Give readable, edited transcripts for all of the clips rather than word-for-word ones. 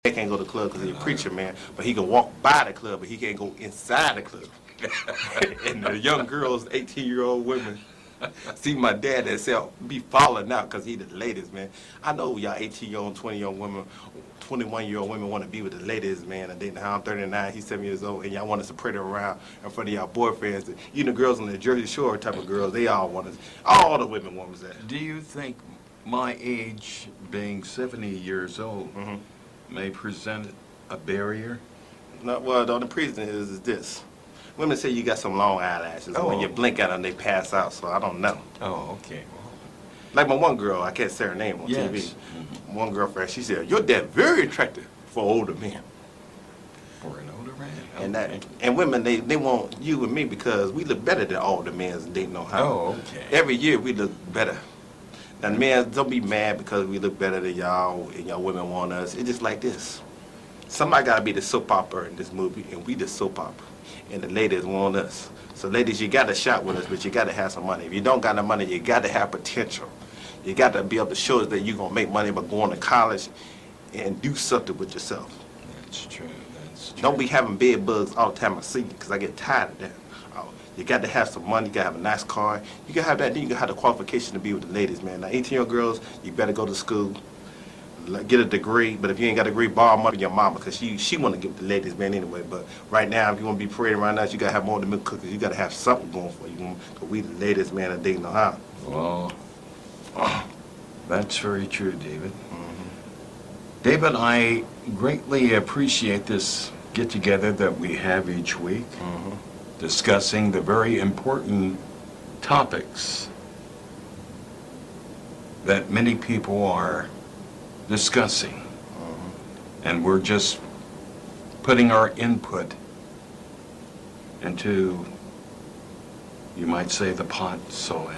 He can't go to the club because he's a preacher, man. But he can walk by the club, but he can't go inside the club. And the young girls, 18-year-old women, see my dad that say be falling out because he the latest, man. I know y'all 18-year-old, 20-year-old women, 21-year-old women want to be with the latest, man. And then I'm 39, he's 7 years old, and y'all want us to parade around in front of y'all boyfriends. Even the girls on the Jersey Shore type of girls, they all want us. All the women want us that. Do you think my age, being 70 years old, may present a barrier? No, well, the only reason is this. Women say you got some long eyelashes, and when you blink at them, they pass out, so I don't know. Oh, okay. Like my one girl, I can't say her name on TV. One girlfriend, she said, "Your dad very attractive for older men." For an older man? And Okay. and women, they want you and me because we look better than older men and they know how. Oh, okay. Every year we look better. Now, men, don't be mad because we look better than y'all and y'all women want us. It's just like this. Somebody got to be the soap opera in this movie, and we the soap opera. And the ladies want us. So, ladies, you got to shop with us, but you got to have some money. If you don't got no money, you got to have potential. You got to be able to show us that you're going to make money by going to college and do something with yourself. That's true. That's true. Don't be having bed bugs all the time I see you, because I get tired of that. You got to have some money, you got to have a nice car. You got to have that, then you got to have the qualification to be with the ladies, man. Now, 18-year-old girls, you better go to school, get a degree, but if you ain't got a degree, borrow money from your mama, because she want to give the ladies, man, anyway. But right now, if you want to be parading around us, you got to have more than milk cookies. You got to have something going for you, because we the ladies, man, and they know how. Well, that's very true, David. David, I greatly appreciate this get-together that we have each week. Discussing the very important topics that many people are discussing. And we're just putting our input into, you might say, the pot,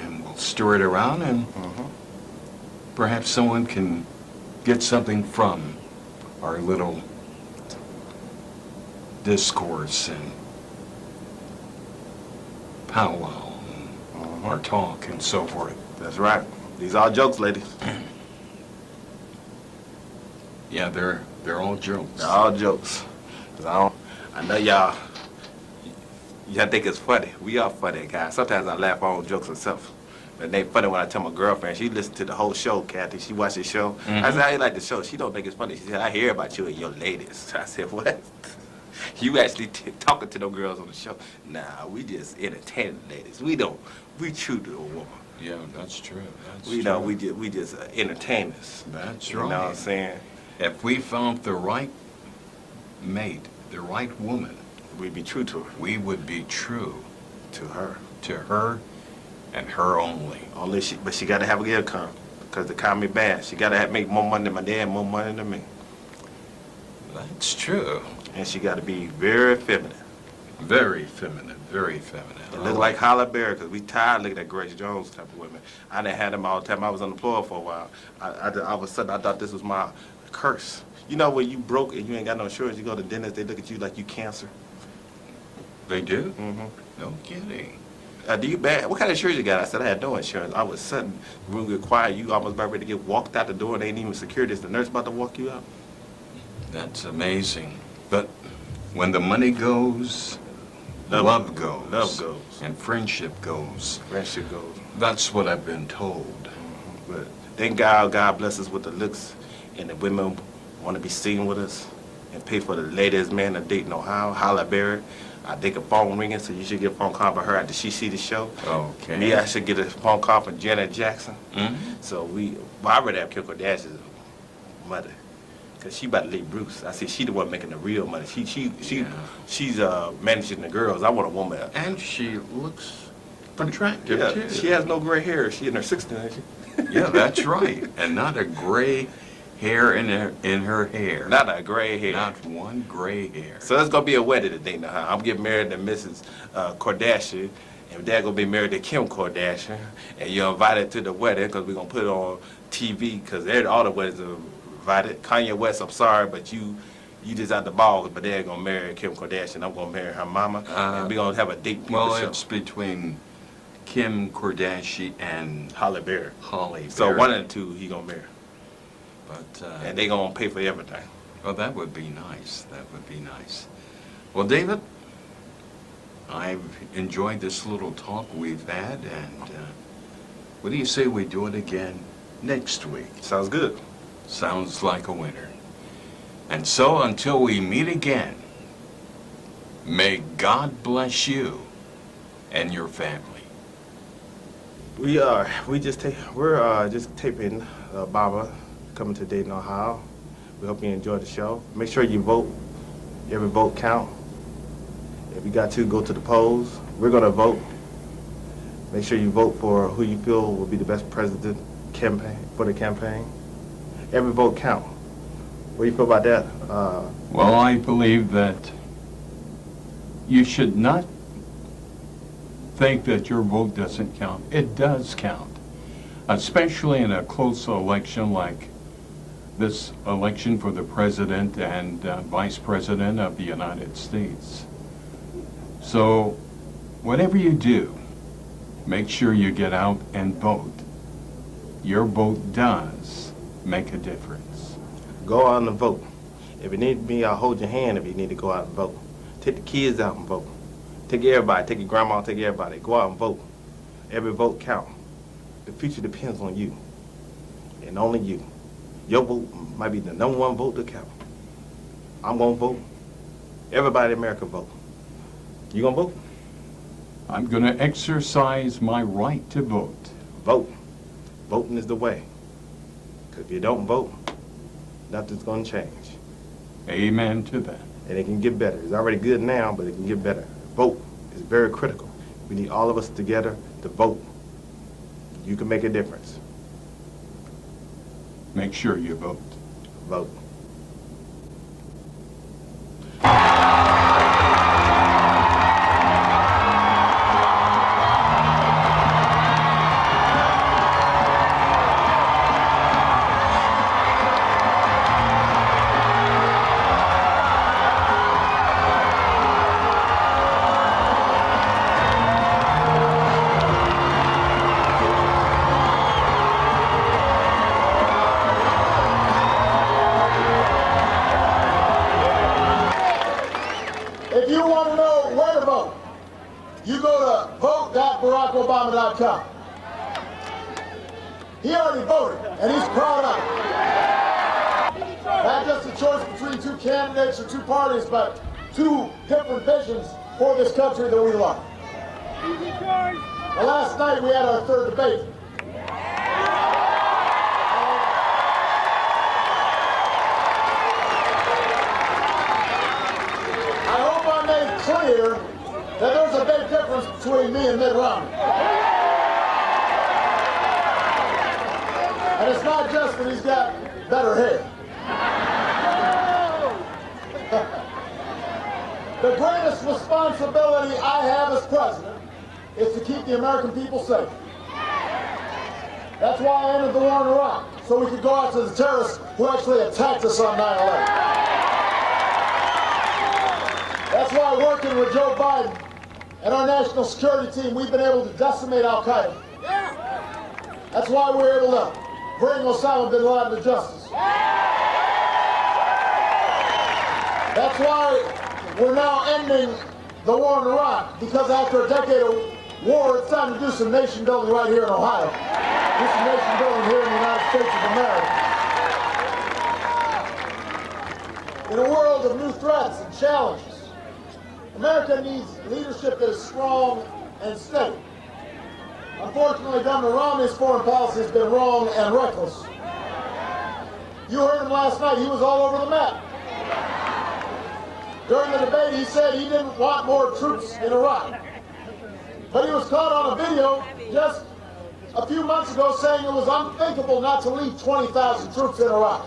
and we'll stir it around, and perhaps someone can get something from our little discourse and powwow, our talk, and so forth. That's right. These are jokes, ladies. Yeah, they're all jokes. They're all jokes. 'Cause I know y'all think it's funny. We are funny, guys. Sometimes I laugh at our own jokes myself. But they funny when I tell my girlfriend. She listened to the whole show, Kathy. She watched the show. I said, "How you like the show?" She don't think it's funny. She said, "I hear about you and your ladies." I said, "What?" You actually talking to them girls on the show? Nah, we just entertaining ladies. We true to a woman. Yeah, that's true. We just entertainers. That's right. right. You know what I'm saying? If we found the right mate, the right woman, we'd be true to her. We would be true to her. To her and her only. But she got to have a good income because the economy bad. She got to make more money than my dad, more money than me. That's true. And she got to be very feminine. Very feminine, very feminine. And look like Halle Berry, because we tired looking at Grace Jones type of women. I done had them all the time. I was unemployed for a while. All of a sudden, I thought this was my curse. You know when you broke and you ain't got no insurance, you go to the dentist, they look at you like you cancer. They do? No kidding. Do you bad? What kind of insurance you got? I said I had no insurance. All of a sudden, the room get quiet. You almost about ready to get walked out the door, and ain't even security. Is the nurse about to walk you out? That's amazing. But when the money goes, love goes. Love goes. And friendship goes. Friendship goes. That's what I've been told. But thank God bless us with the looks, and the women want to be seen with us, and pay for the ladies, man, of Dayton, Ohio, Halle Berry. I think a phone ringing, so you should get a phone call from her after she see the show. Okay. Me, I should get a phone call from Janet Jackson. So I already have Kim Kardashian's mother, because she about to leave Bruce. I said she the one making the real money. She's managing the girls. I want a woman. And she looks attractive, too. She has no gray hair. She in her 60s, ain't she? Yeah, that's right. And not a gray hair in her hair. Not a gray hair. Not one gray hair. So it's going to be a wedding today now. I'm getting married to Mrs. Kardashian, and Dad going to be married to Kim Kardashian, and you're invited to the wedding because we're going to put it on TV because all the weddings are invited. Kanye West, I'm sorry, but you just out the ball, but Dad going to marry Kim Kardashian. I'm going to marry her mama, and we're going to have a date. Well, it's between Kim Kardashian and Halle Berry. Halle Berry. So one of the two he going to marry. But, and they going to pay for everything. Oh, that would be nice. That would be nice. Well, David, I've enjoyed this little talk we've had, and what do you say we do it again next week? Sounds good. Sounds like a winner. And so until we meet again, may God bless you and your family. We're just taping Obama coming to Dayton, Ohio. We hope you enjoy the show. Make sure you vote. Every vote count. If you got to, go to the polls. We're going to vote. Make sure you vote for who you feel will be the best president for the campaign. Every vote count. What do you feel about that? Well, I believe that you should not think that your vote doesn't count. It does count, especially in a close election like this election for the president and vice president of the United States. So whatever you do, make sure you get out and vote. Your vote does make a difference. Go out and vote. If you need me, I'll hold your hand if you need to go out and vote. Take the kids out and vote. Take everybody. Take your grandma, take everybody. Go out and vote. Every vote count. The future depends on you. And only you. Your vote might be the number one vote to count. I'm going to vote. Everybody in America vote. You going to vote? I'm going to exercise my right to vote. Vote. Voting is the way. Because if you don't vote, nothing's going to change. Amen to that. And it can get better. It's already good now, but it can get better. Vote is very critical. We need all of us together to vote. You can make a difference. Make sure you vote. Vote. If you want to know where to vote, you go to vote.barackobama.com. He already voted, and he's proud of it. Not just a choice between two candidates or two parties, but two different visions for this country that we love. Well, last night we had our third debate. Clear that there's a big difference between me and Mitt Romney. And it's not just that he's got better hair. The greatest responsibility I have as president is to keep the American people safe. That's why I entered the war in Iraq, so we could go after the terrorists who actually attacked us on 9/11. That's why working with Joe Biden and our national security team, we've been able to decimate Al-Qaeda. That's why we're able to bring Osama bin Laden to justice. That's why we're now ending the war in Iraq, because after a decade of war, it's time to do some nation building right here in Ohio. Do some nation building here in the United States of America. In a world of new threats and challenges, America needs leadership that is strong and steady. Unfortunately, Governor Romney's foreign policy has been wrong and reckless. You heard him last night. He was all over the map. During the debate, he said he didn't want more troops in Iraq. But he was caught on a video just a few months ago saying it was unthinkable not to leave 20,000 troops in Iraq.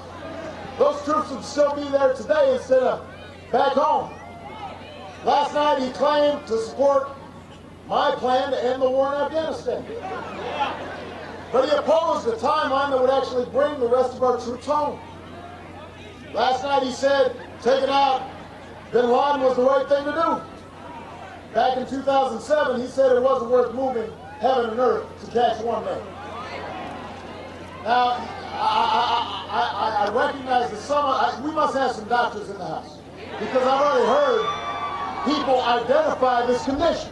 Those troops would still be there today instead of back home. Last night he claimed to support my plan to end the war in Afghanistan. But he opposed a timeline that would actually bring the rest of our troops home. Last night he said taking out bin Laden was the right thing to do. Back in 2007, he said it wasn't worth moving heaven and earth to catch one man. Now, I recognize that we must have some doctors in the house, because I've already heard people identify this condition.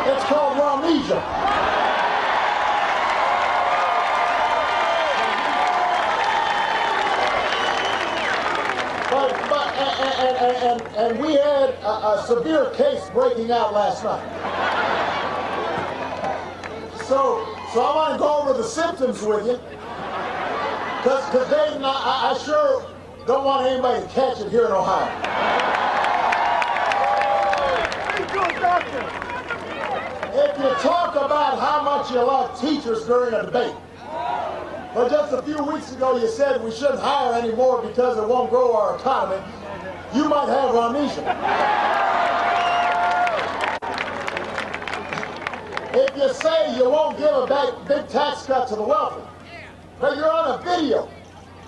It's called amnesia. And we had a severe case breaking out last night. So I want to go over the symptoms with you, because Dayton, I sure don't want anybody to catch it here in Ohio. If you talk about how much you love teachers during a debate, but just a few weeks ago you said we shouldn't hire anymore because it won't grow our economy, you might have amnesia. If you say you won't give a big tax cut to the wealthy, but you're on a video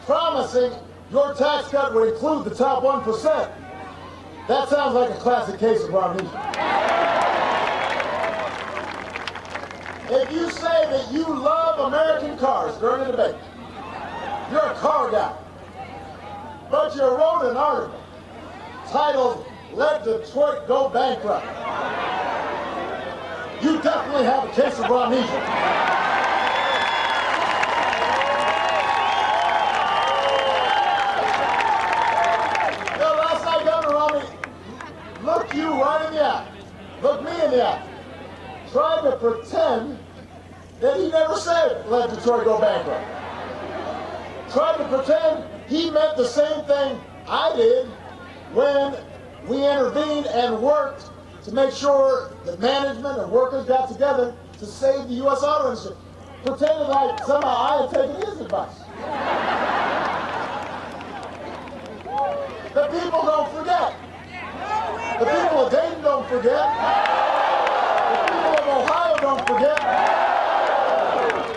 promising your tax cut would include the top 1%, that sounds like a classic case of amnesia. If you say that you love American cars during a debate, you're a car guy, but you wrote an article titled, "Let Detroit Go Bankrupt," you definitely have a case of amnesia. Now, last night, Governor Romney looked you right in the eye, looked me in the eye, tried to pretend that he never said, "Let Detroit go bankrupt." Tried to pretend he meant the same thing I did when we intervened and worked to make sure that management and workers got together to save the U.S. auto industry. Pretended like somehow I had taken his advice. The people don't forget. The people of Dayton don't forget. The people of Ohio don't forget.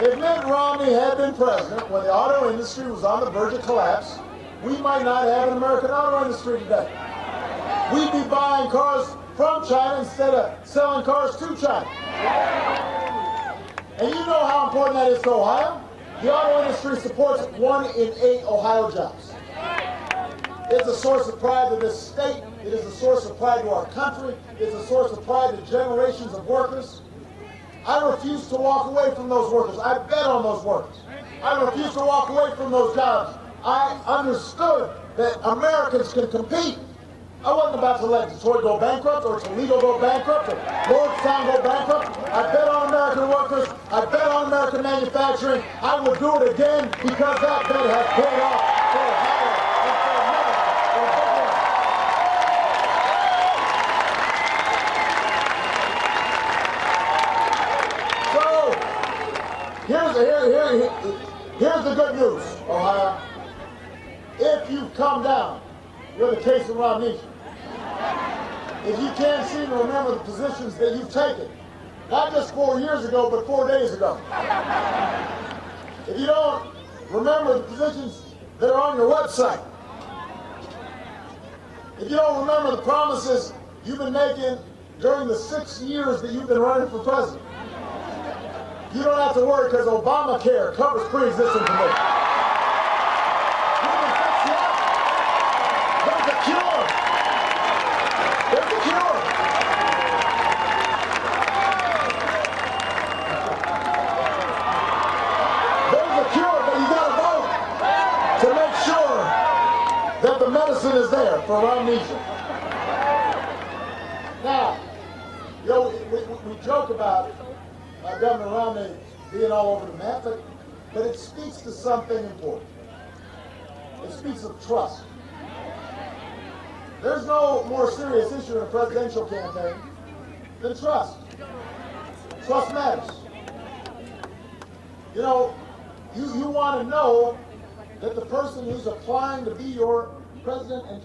If Mitt Romney had been president when the auto industry was on the verge of collapse, we might not have an American auto industry today. We'd be buying cars from China instead of selling cars to China. And you know how important that is to Ohio. The auto industry supports 1 in 8 Ohio jobs. It's a source of pride to this state. It is a source of pride to our country. It's a source of pride to generations of workers. I refuse to walk away from those workers. I bet on those workers. I refuse to walk away from those jobs. I understood that Americans can compete. I wasn't about to let Detroit go bankrupt or Toledo go bankrupt or Lordstown go bankrupt. I bet on American workers. I bet on American manufacturing. I will do it again because that bet has paid off for Ohio and for America. Here's the good news, Ohio. If you come down with a case of amnesia, if you can't seem to remember the positions that you've taken, not just 4 years ago, but 4 days ago, if you don't remember the positions that are on your website, if you don't remember the promises you've been making during the 6 years that you've been running for president, you don't have to worry because Obamacare covers pre-existing conditions. We can fix that. There's a cure. There's a cure. There's a cure, but you got to vote to make sure that the medicine is there for amnesia. Now, you know, we joke about Governor Romney being all over the map, but it speaks to something important. It speaks of trust. There's no more serious issue in a presidential campaign than trust. Trust matters. You know, you want to know that the person who's applying to be your president and